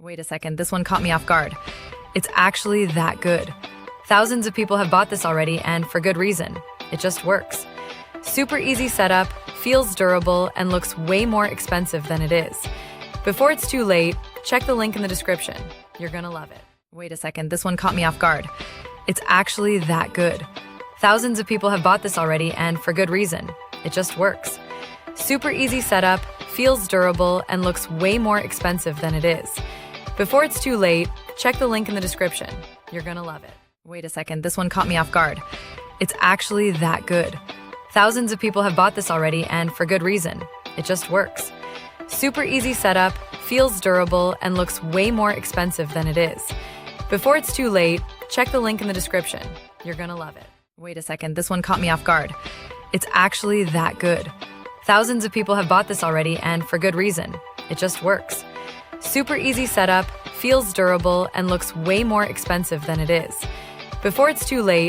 Wait a second, this one caught me off guard. It's actually that good. Thousands of people have bought this already, and for good reason. It just works. Super easy setup, feels durable, and looks way more expensive than it is. Before it's too late, check the link in the description. You're gonna love it. Wait a second, this one caught me off guard. It's actually that good. Thousands of people have bought this already, and for good reason. It just works. Super easy setup, feels durable, and looks way more expensive than it is. Before it's too late, check the link in the description. You're gonna love it. Wait a second, this one caught me off guard. It's actually that good. Thousands of people have bought this already, and for good reason. It just works. Super easy setup, feels durable, and looks way more expensive than it is. Before it's too late, check the link in the description. You're gonna love it. Wait a second, this one caught me off guard. It's actually that good. Thousands of people have bought this already, and for good reason. It just works. Super easy setup, feels durable, and looks way more expensive than it is. Before it's too late,